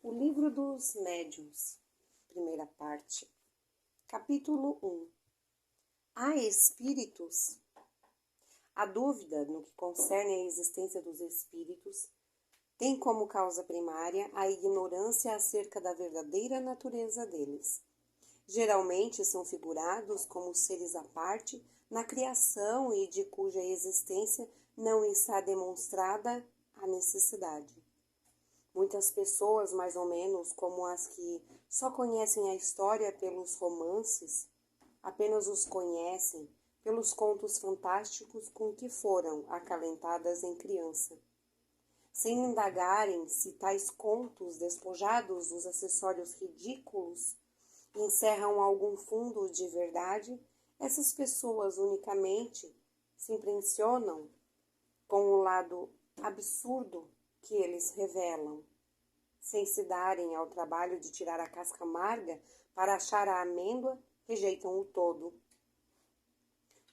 O Livro dos Médiuns, primeira parte, capítulo 1. Há espíritos? A dúvida no que concerne à existência dos espíritos tem como causa primária a ignorância acerca da verdadeira natureza deles. Geralmente são figurados como seres à parte na criação e de cuja existência não está demonstrada a necessidade. Muitas pessoas, mais ou menos como as que só conhecem a história pelos romances, apenas os conhecem pelos contos fantásticos com que foram acalentadas em criança. Sem indagarem se tais contos, despojados dos acessórios ridículos, encerram algum fundo de verdade, essas pessoas unicamente se impressionam com o lado absurdo que eles revelam, sem se darem ao trabalho de tirar a casca amarga para achar a amêndoa, rejeitam o todo.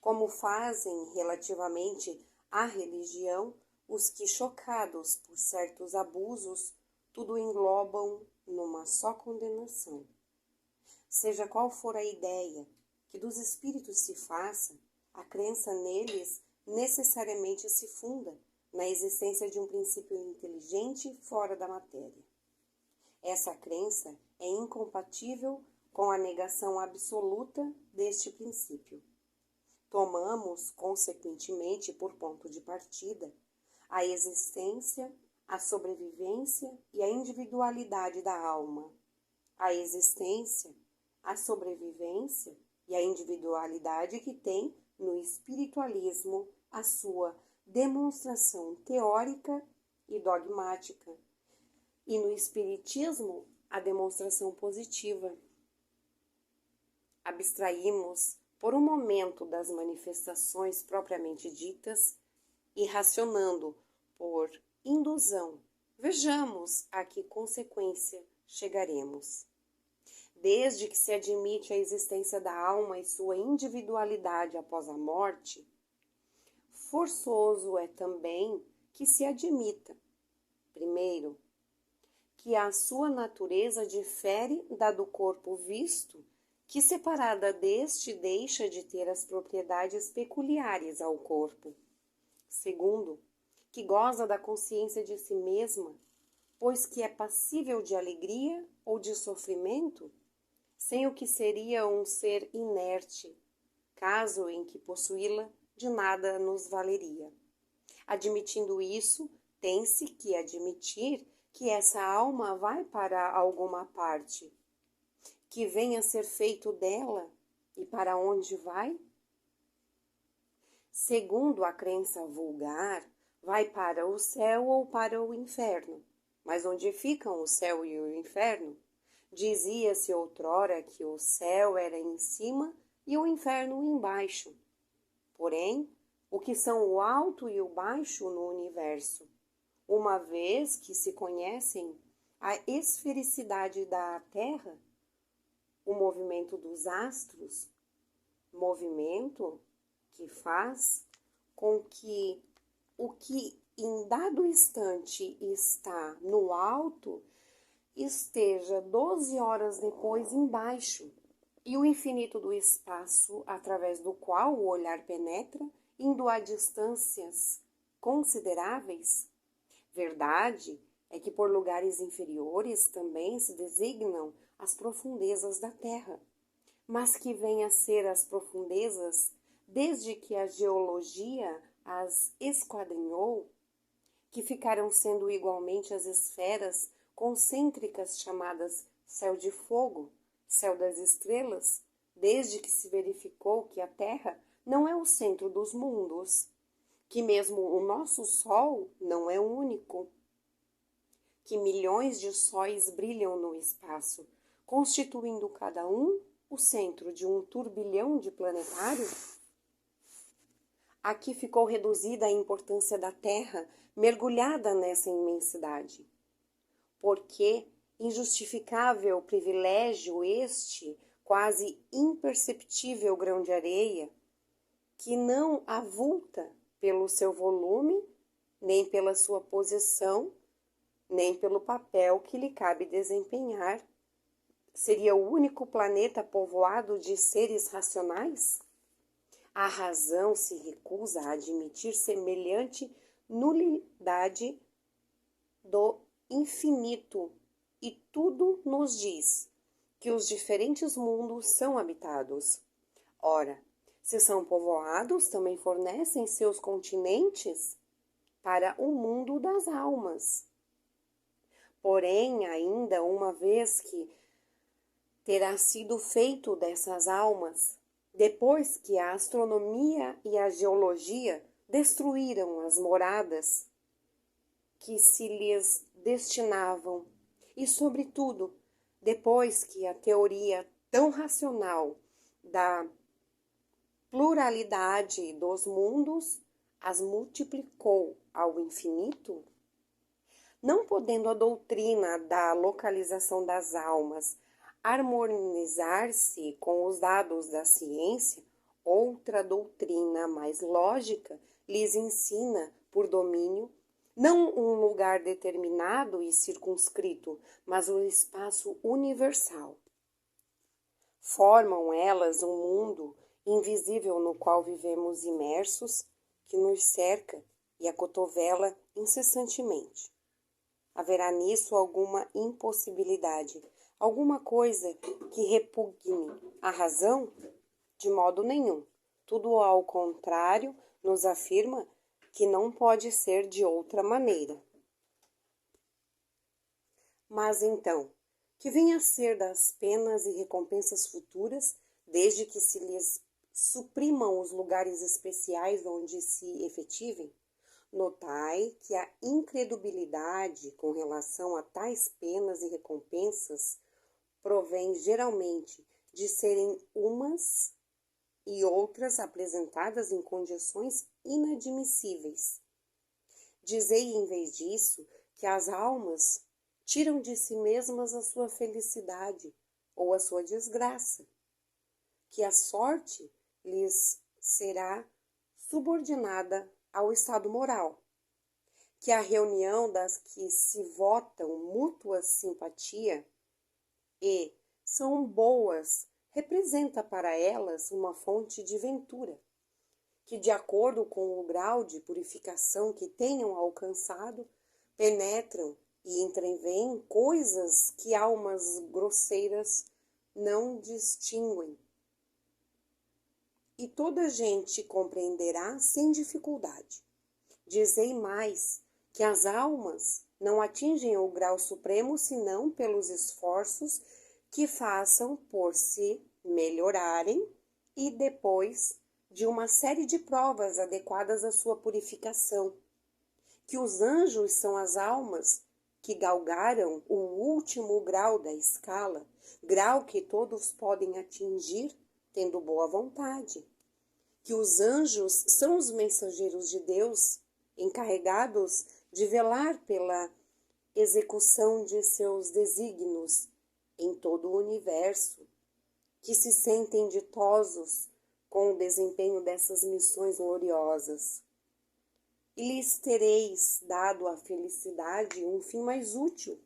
Como fazem relativamente à religião os que, chocados por certos abusos, tudo englobam numa só condenação. Seja qual for a ideia que dos espíritos se faça, a crença neles necessariamente se funda na existência de um princípio inteligente fora da matéria. Essa crença é incompatível com a negação absoluta deste princípio. Tomamos, consequentemente, por ponto de partida, a existência, a sobrevivência e a individualidade da alma. A existência, a sobrevivência e a individualidade que tem no espiritualismo a sua demonstração teórica e dogmática, e no espiritismo a demonstração positiva. Abstraímos por um momento das manifestações propriamente ditas e, racionando por induzão, vejamos a que consequência chegaremos. Desde que se admite a existência da alma e sua individualidade após a morte, forçoso é também que se admita, primeiro, que a sua natureza difere da do corpo visto, que separada deste deixa de ter as propriedades peculiares ao corpo. Segundo, que goza da consciência de si mesma, pois que é passível de alegria ou de sofrimento, sem o que seria um ser inerte, caso em que possuí-la de nada nos valeria. Admitindo isso, tem-se que admitir que essa alma vai para alguma parte, que venha a ser feito dela e para onde vai? Segundo a crença vulgar, vai para o céu ou para o inferno. Mas onde ficam o céu e o inferno? Dizia-se outrora que o céu era em cima e o inferno embaixo. Porém, o que são o alto e o baixo no universo? Uma vez que se conhecem a esfericidade da Terra, o movimento dos astros, movimento que faz com que o que em dado instante está no alto esteja 12 horas depois embaixo, e o infinito do espaço através do qual o olhar penetra, indo a distâncias consideráveis. Verdade é que por lugares inferiores também se designam as profundezas da terra, mas que vêm a ser as profundezas desde que a geologia as esquadrinhou, que ficaram sendo igualmente as esferas concêntricas chamadas céu de fogo, céu das estrelas, desde que se verificou que a Terra não é o centro dos mundos, que mesmo o nosso Sol não é único, que milhões de sóis brilham no espaço, constituindo cada um o centro de um turbilhão de planetários. Aqui ficou reduzida a importância da Terra mergulhada nessa imensidade. Porque injustificável privilégio este, quase imperceptível grão de areia, que não avulta pelo seu volume, nem pela sua posição, nem pelo papel que lhe cabe desempenhar. Seria o único planeta povoado de seres racionais? A razão se recusa a admitir semelhante nulidade do infinito e tudo nos diz que os diferentes mundos são habitados. Ora, se são povoados, também fornecem seus continentes para o mundo das almas. Porém, ainda uma vez que terá sido feito dessas almas, depois que a astronomia e a geologia destruíram as moradas que se lhes destinavam, e, sobretudo, depois que a teoria tão racional da pluralidade dos mundos as multiplicou ao infinito, não podendo a doutrina da localização das almas harmonizar-se com os dados da ciência, outra doutrina mais lógica lhes ensina, por domínio, não um lugar determinado e circunscrito, mas o espaço universal. Formam elas um mundo invisível no qual vivemos imersos, que nos cerca e acotovela incessantemente. Haverá nisso alguma impossibilidade, alguma coisa que repugne a razão? De modo nenhum. Tudo ao contrário nos afirma que não pode ser de outra maneira. Mas então, que venha a ser das penas e recompensas futuras, desde que se lhes suprimam os lugares especiais onde se efetivem? Notai que a incredulidade com relação a tais penas e recompensas provém geralmente de serem umas e outras apresentadas em condições inadmissíveis. Dizei, em vez disso, que as almas tiram de si mesmas a sua felicidade ou a sua desgraça, que a sorte lhes será subordinada ao estado moral, que a reunião das que se votam mútua simpatia e são boas representa para elas uma fonte de ventura, que de acordo com o grau de purificação que tenham alcançado, penetram e entreveem coisas que almas grosseiras não distinguem. E toda a gente compreenderá sem dificuldade. Dizei mais, que as almas não atingem o grau supremo senão pelos esforços que façam por se melhorarem e depois de uma série de provas adequadas à sua purificação. Que os anjos são as almas que galgaram o último grau da escala, grau que todos podem atingir tendo boa vontade. Que os anjos são os mensageiros de Deus, encarregados de velar pela execução de seus desígnios em todo o universo, que se sentem ditosos com o desempenho dessas missões gloriosas. E lhes tereis dado à felicidade um fim mais útil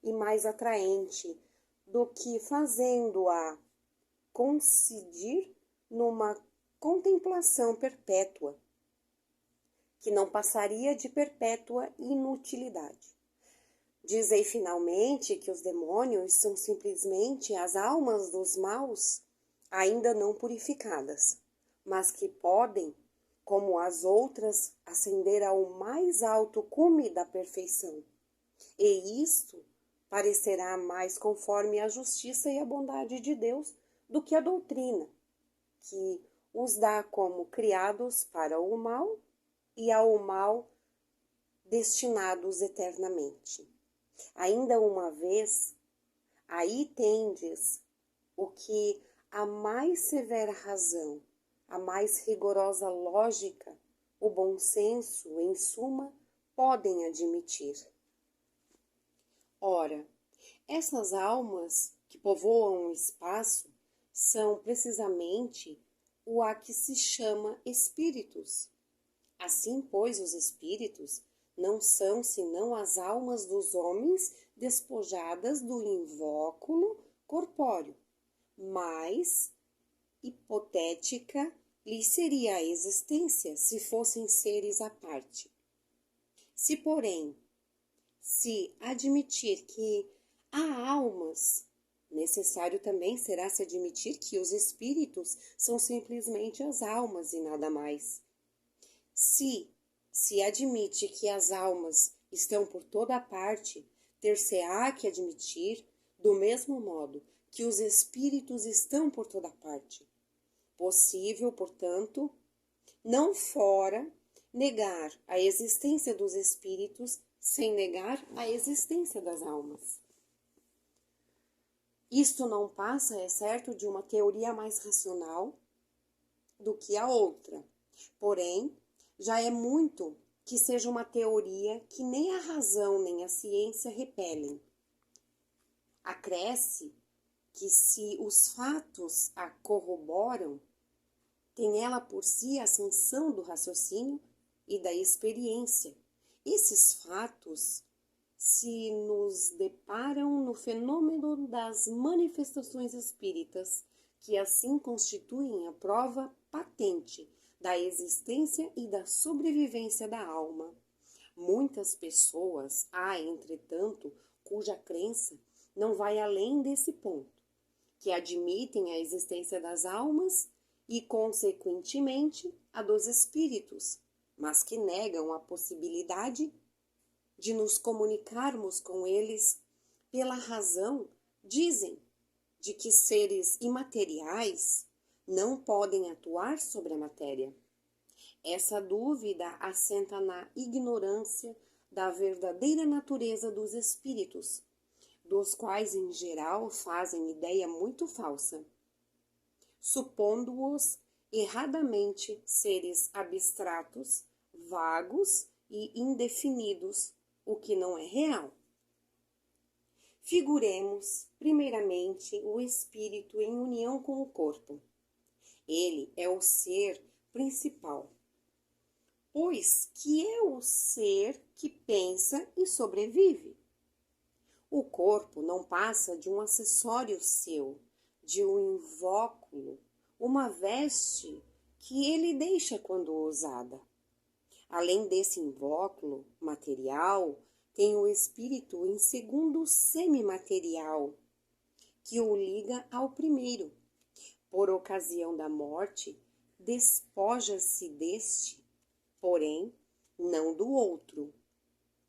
e mais atraente do que fazendo-a coincidir numa contemplação perpétua, que não passaria de perpétua inutilidade. Dizei finalmente que os demônios são simplesmente as almas dos maus ainda não purificadas, mas que podem, como as outras, ascender ao mais alto cume da perfeição. E isto parecerá mais conforme a justiça e a bondade de Deus do que a doutrina, que os dá como criados para o mal e ao mal destinados eternamente. Ainda uma vez, aí tendes o que a mais severa razão, a mais rigorosa lógica, o bom senso, em suma, podem admitir. Ora, essas almas que povoam o espaço são precisamente o a que se chama espíritos. Assim, pois, os espíritos não são senão as almas dos homens despojadas do invólucro corpóreo, mas hipotética lhe seria a existência se fossem seres à parte. Se, porém, se admitir que há almas, necessário também será se admitir que os espíritos são simplesmente as almas e nada mais. Se admite que as almas estão por toda parte, ter-se-á que admitir, do mesmo modo, que os espíritos estão por toda parte. Possível, portanto, não fora negar a existência dos espíritos sem negar a existência das almas. Isto não passa, é certo, de uma teoria mais racional do que a outra. Porém, já é muito que seja uma teoria que nem a razão nem a ciência repelem. Acresce que, se os fatos a corroboram, tem ela por si a sanção do raciocínio e da experiência. Esses fatos se nos deparam no fenômeno das manifestações espíritas, que assim constituem a prova patente da existência e da sobrevivência da alma. Muitas pessoas há, entretanto, cuja crença não vai além desse ponto, que admitem a existência das almas e, consequentemente, a dos espíritos, mas que negam a possibilidade de nos comunicarmos com eles pela razão, dizem, de que seres imateriais não podem atuar sobre a matéria. Essa dúvida assenta na ignorância da verdadeira natureza dos espíritos, dos quais, em geral, fazem ideia muito falsa, supondo-os erradamente seres abstratos, vagos e indefinidos, o que não é real. Figuremos, primeiramente, o espírito em união com o corpo. Ele é o ser principal, pois que é o ser que pensa e sobrevive. O corpo não passa de um acessório seu, de um invólucro, uma veste que ele deixa quando usada. Além desse invólucro material, tem o espírito em segundo semimaterial, que o liga ao primeiro. Por ocasião da morte, despoja-se deste, porém, não do outro.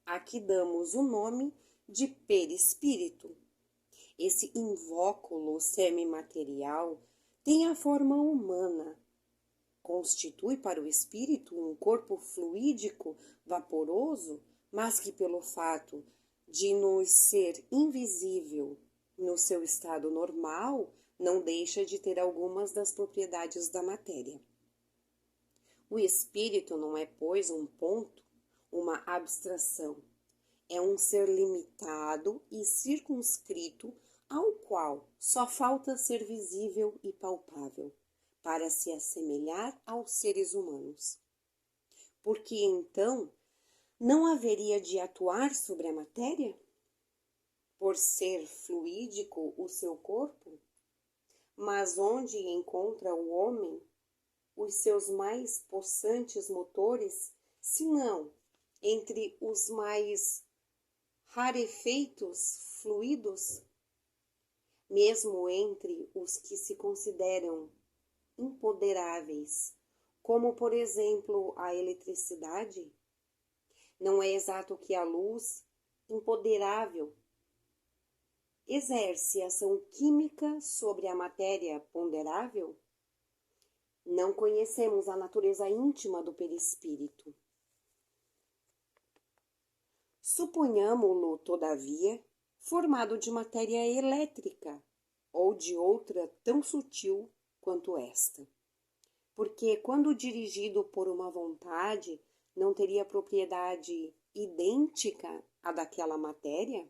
Aqui damos o nome de perispírito. Esse invólucro semimaterial tem a forma humana. Constitui para o espírito um corpo fluídico, vaporoso, mas que, pelo fato de nos ser invisível no seu estado normal, não deixa de ter algumas das propriedades da matéria. O espírito não é, pois, um ponto, uma abstração. É um ser limitado e circunscrito, ao qual só falta ser visível e palpável, para se assemelhar aos seres humanos. Porque então não haveria de atuar sobre a matéria? Por ser fluídico o seu corpo? Mas onde encontra o homem os seus mais possantes motores, senão entre os mais rarefeitos fluidos? Mesmo entre os que se consideram imponderáveis, como por exemplo a eletricidade, não é exato que a luz, imponderável, exerce ação química sobre a matéria ponderável? Não conhecemos a natureza íntima do perispírito. Suponhamo-lo, todavia, formado de matéria elétrica ou de outra tão sutil quanto esta. Porque, quando dirigido por uma vontade, não teria propriedade idêntica à daquela matéria?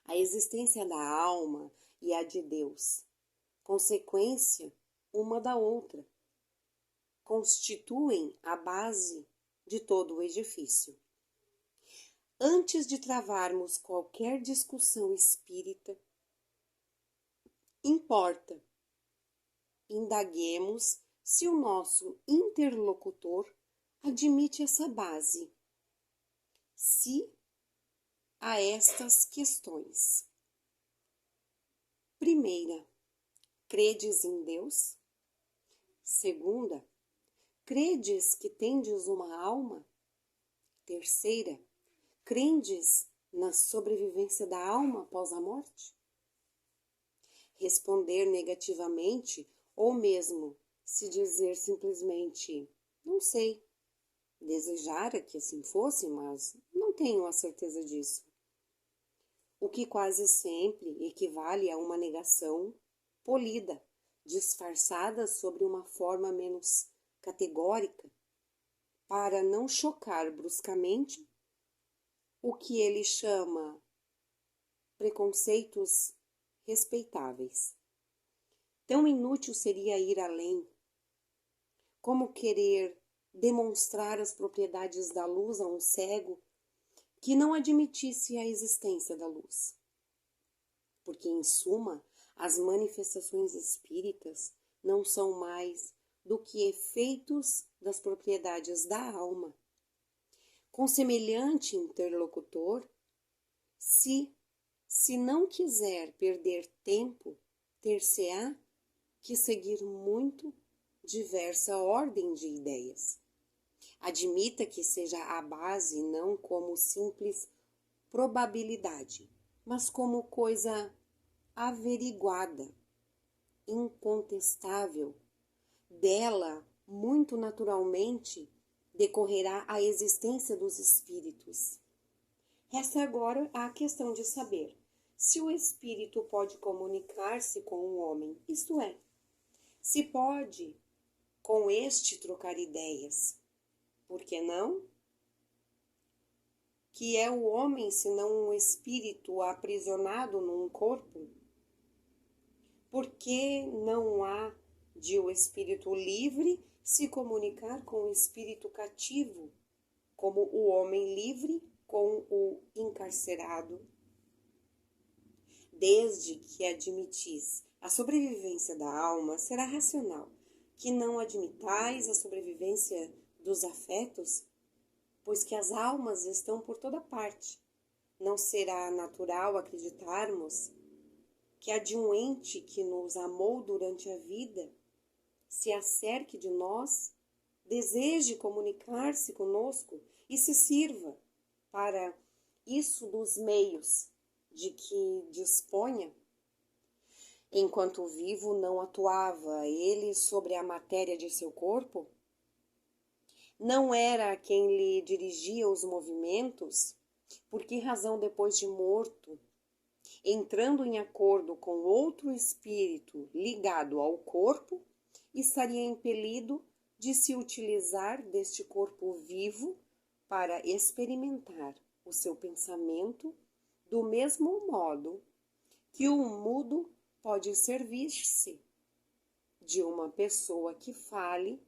A existência da alma e a de Deus, consequência uma da outra, constituem a base de todo o edifício. antes de travarmos qualquer discussão espírita, importa indaguemos se o nosso interlocutor admite essa base, se a estas questões. Primeira, credes em Deus? Segunda, credes que tendes uma alma? Terceira, credes na sobrevivência da alma após a morte? Responder negativamente ou mesmo se dizer simplesmente não sei, desejara que assim fosse, mas não tenho a certeza disso. O que quase sempre equivale a uma negação polida, disfarçada sobre uma forma menos categórica, para não chocar bruscamente o que ele chama preconceitos respeitáveis. Tão inútil seria ir além, como querer demonstrar as propriedades da luz a um cego que não admitisse a existência da luz. Porque, em suma, as manifestações espíritas não são mais do que efeitos das propriedades da alma. Com semelhante interlocutor, se não quiser perder tempo, ter-se-á que seguir muito diversa ordem de ideias. Admita que seja a base não como simples probabilidade, mas como coisa averiguada, incontestável. Dela, muito naturalmente, decorrerá a existência dos espíritos. Resta agora a questão de saber se o espírito pode comunicar-se com o homem, isto é, se pode com este trocar ideias. Por que não? Que é o homem senão um espírito aprisionado num corpo? Por que não há de o espírito livre se comunicar com o espírito cativo, como o homem livre com o encarcerado? Desde que admitis a sobrevivência da alma, será racional que não admitais a sobrevivência dos afetos, pois que as almas estão por toda parte. Não será natural acreditarmos que a de um ente que nos amou durante a vida se acerque de nós, deseje comunicar-se conosco e se sirva para isso dos meios de que disponha? Enquanto vivo, não atuava ele sobre a matéria de seu corpo? Não era quem lhe dirigia os movimentos? Por que razão, depois de morto, entrando em acordo com outro espírito ligado ao corpo, estaria impelido de se utilizar deste corpo vivo para experimentar o seu pensamento do mesmo modo que o mudo pode servir-se de uma pessoa que fale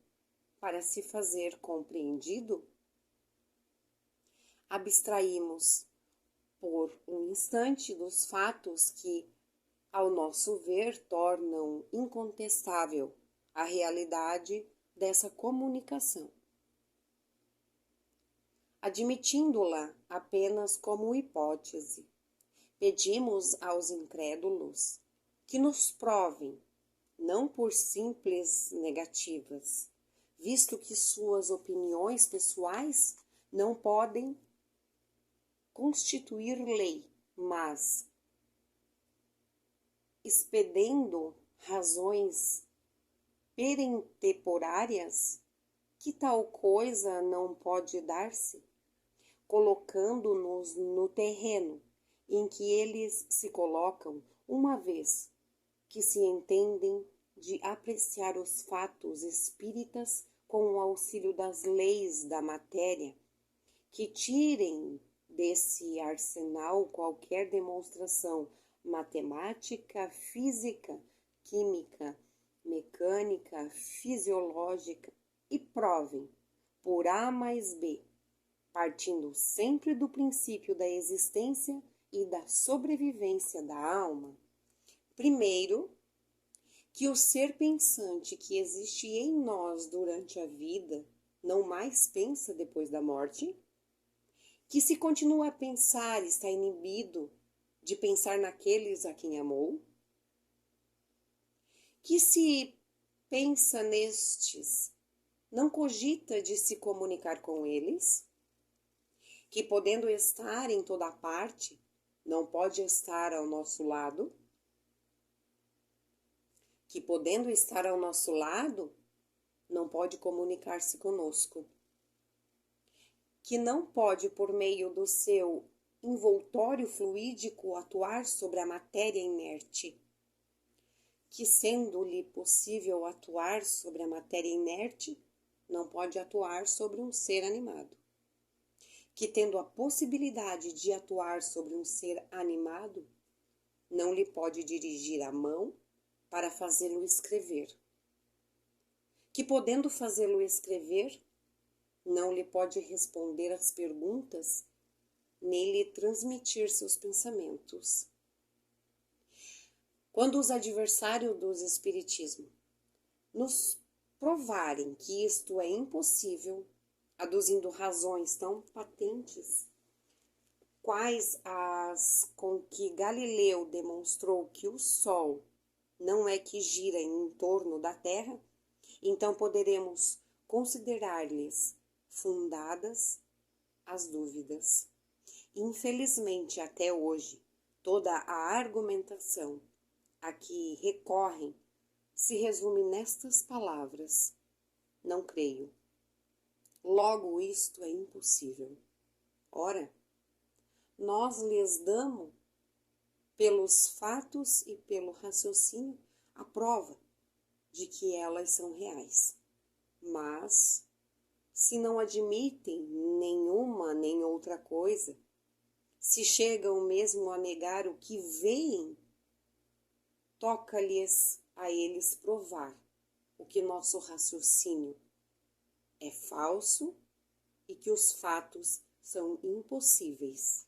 para se fazer compreendido? Abstraímos por um instante dos fatos que, ao nosso ver, tornam incontestável a realidade dessa comunicação. Admitindo-la apenas como hipótese, pedimos aos incrédulos que nos provem, não por simples negativas, visto que suas opiniões pessoais não podem constituir lei, mas, expedendo razões perentemporárias, que tal coisa não pode dar-se, colocando-nos no terreno em que eles se colocam, uma vez que se entendem de apreciar os fatos espíritas com o auxílio das leis da matéria, que tirem desse arsenal qualquer demonstração matemática, física, química, mecânica, fisiológica e provem, por A mais B, partindo sempre do princípio da existência e da sobrevivência da alma. Primeiro, que o ser pensante que existe em nós durante a vida não mais pensa depois da morte, que se continua a pensar está inibido de pensar naqueles a quem amou, que se pensa nestes não cogita de se comunicar com eles, que podendo estar em toda parte, não pode estar ao nosso lado, que podendo estar ao nosso lado, não pode comunicar-se conosco, que não pode, por meio do seu envoltório fluídico, atuar sobre a matéria inerte, que sendo-lhe possível atuar sobre a matéria inerte, não pode atuar sobre um ser animado, que tendo a possibilidade de atuar sobre um ser animado, não lhe pode dirigir a mão para fazê-lo escrever, que podendo fazê-lo escrever, não lhe pode responder às perguntas, nem lhe transmitir seus pensamentos. Quando os adversários do espiritismo nos provarem que isto é impossível, aduzindo razões tão patentes, quais as com que Galileu demonstrou que o Sol não é que gira em torno da Terra, então poderemos considerar-lhes fundadas as dúvidas. Infelizmente, até hoje, toda a argumentação a que recorrem se resume nestas palavras: não creio. Logo, isto é impossível. Ora, nós lhes damos, pelos fatos e pelo raciocínio, a prova de que elas são reais. Mas, se não admitem nenhuma nem outra coisa, se chegam mesmo a negar o que veem, toca-lhes a eles provar o que nosso raciocínio é falso e que os fatos são impossíveis.